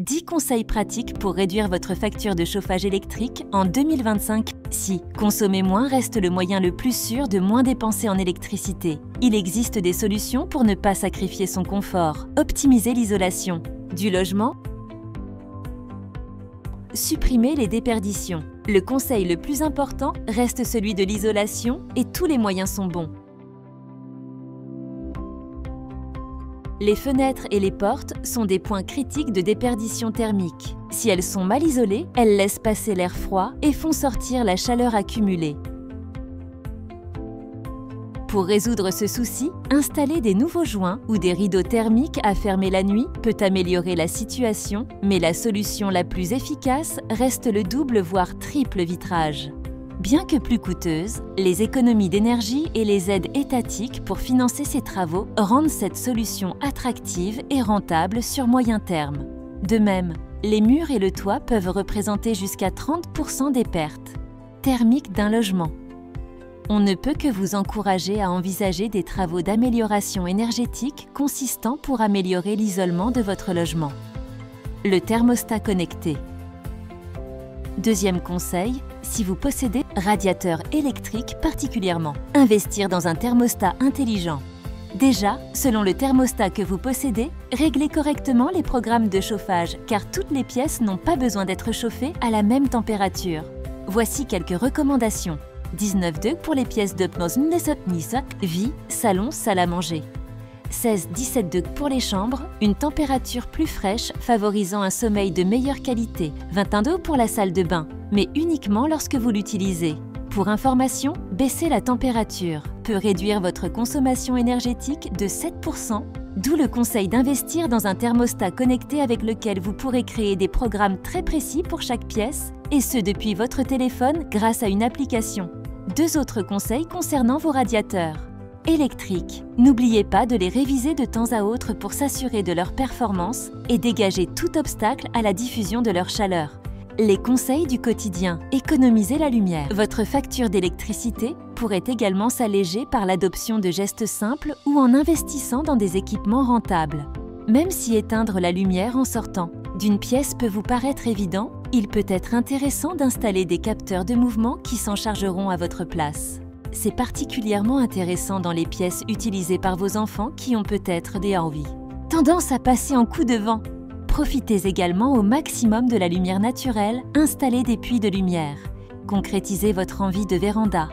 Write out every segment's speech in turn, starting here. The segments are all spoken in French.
10 conseils pratiques pour réduire votre facture de chauffage électrique en 2025. Si consommer moins reste le moyen le plus sûr de moins dépenser en électricité, il existe des solutions pour ne pas sacrifier son confort. Optimiser l'isolation du logement. Supprimer les déperditions. Le conseil le plus important reste celui de l'isolation et tous les moyens sont bons. Les fenêtres et les portes sont des points critiques de déperdition thermique. Si elles sont mal isolées, elles laissent passer l'air froid et font sortir la chaleur accumulée. Pour résoudre ce souci, installer des nouveaux joints ou des rideaux thermiques à fermer la nuit peut améliorer la situation, mais la solution la plus efficace reste le double voire triple vitrage. Bien que plus coûteuses, les économies d'énergie et les aides étatiques pour financer ces travaux rendent cette solution attractive et rentable sur moyen terme. De même, les murs et le toit peuvent représenter jusqu'à 30% des pertes thermiques d'un logement. On ne peut que vous encourager à envisager des travaux d'amélioration énergétique consistants pour améliorer l'isolement de votre logement. Le thermostat connecté. Deuxième conseil, si vous possédez un radiateur électrique particulièrement, investir dans un thermostat intelligent. Déjà, selon le thermostat que vous possédez, réglez correctement les programmes de chauffage car toutes les pièces n'ont pas besoin d'être chauffées à la même température. Voici quelques recommandations. 19 pour les pièces de vie, salon, salle à manger. 16-17 pour les chambres, une température plus fraîche favorisant un sommeil de meilleure qualité. 21 pour la salle de bain, mais uniquement lorsque vous l'utilisez. Pour information, baisser la température peut réduire votre consommation énergétique de 7%, d'où le conseil d'investir dans un thermostat connecté avec lequel vous pourrez créer des programmes très précis pour chaque pièce, et ce depuis votre téléphone grâce à une application. 2 autres conseils concernant vos radiateurs. Électriques. N'oubliez pas de les réviser de temps à autre pour s'assurer de leur performance et dégager tout obstacle à la diffusion de leur chaleur. Les conseils du quotidien. Économisez la lumière. Votre facture d'électricité pourrait également s'alléger par l'adoption de gestes simples ou en investissant dans des équipements rentables. Même si éteindre la lumière en sortant d'une pièce peut vous paraître évident, il peut être intéressant d'installer des capteurs de mouvement qui s'en chargeront à votre place. C'est particulièrement intéressant dans les pièces utilisées par vos enfants qui ont peut-être des envies. Tendance à passer en coup de vent. Profitez également au maximum de la lumière naturelle, installez des puits de lumière. Concrétisez votre envie de véranda.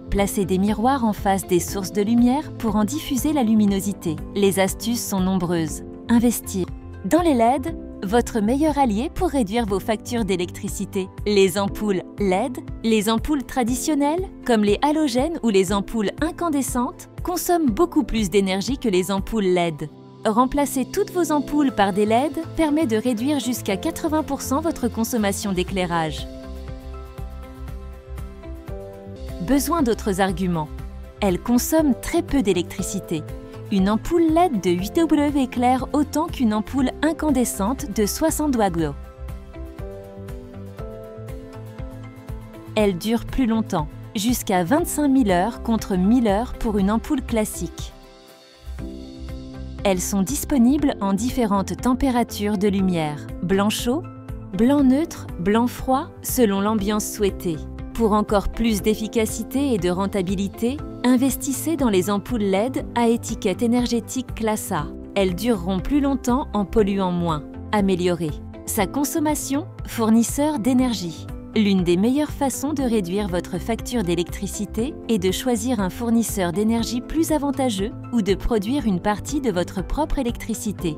Placez des miroirs en face des sources de lumière pour en diffuser la luminosité. Les astuces sont nombreuses. Investir dans les LED, votre meilleur allié pour réduire vos factures d'électricité. Les ampoules LED, les ampoules traditionnelles, comme les halogènes ou les ampoules incandescentes, consomment beaucoup plus d'énergie que les ampoules LED. Remplacer toutes vos ampoules par des LED permet de réduire jusqu'à 80% votre consommation d'éclairage. Besoin d'autres arguments. Elles consomment très peu d'électricité. Une ampoule LED de 8W éclaire autant qu'une ampoule incandescente de 60W. Elle dure plus longtemps, jusqu'à 25 000 heures contre 1000 heures pour une ampoule classique. Elles sont disponibles en différentes températures de lumière, blanc chaud, blanc neutre, blanc froid, selon l'ambiance souhaitée. Pour encore plus d'efficacité et de rentabilité, investissez dans les ampoules LED à étiquette énergétique classe A. Elles dureront plus longtemps en polluant moins. Améliorer sa consommation, fournisseur d'énergie. L'une des meilleures façons de réduire votre facture d'électricité est de choisir un fournisseur d'énergie plus avantageux ou de produire une partie de votre propre électricité.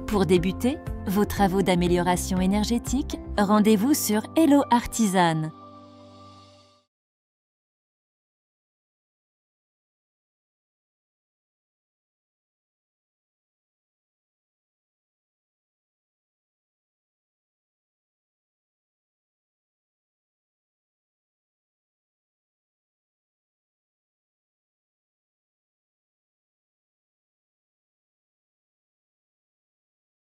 Pour débuter vos travaux d'amélioration énergétique, rendez-vous sur Hello Artisan.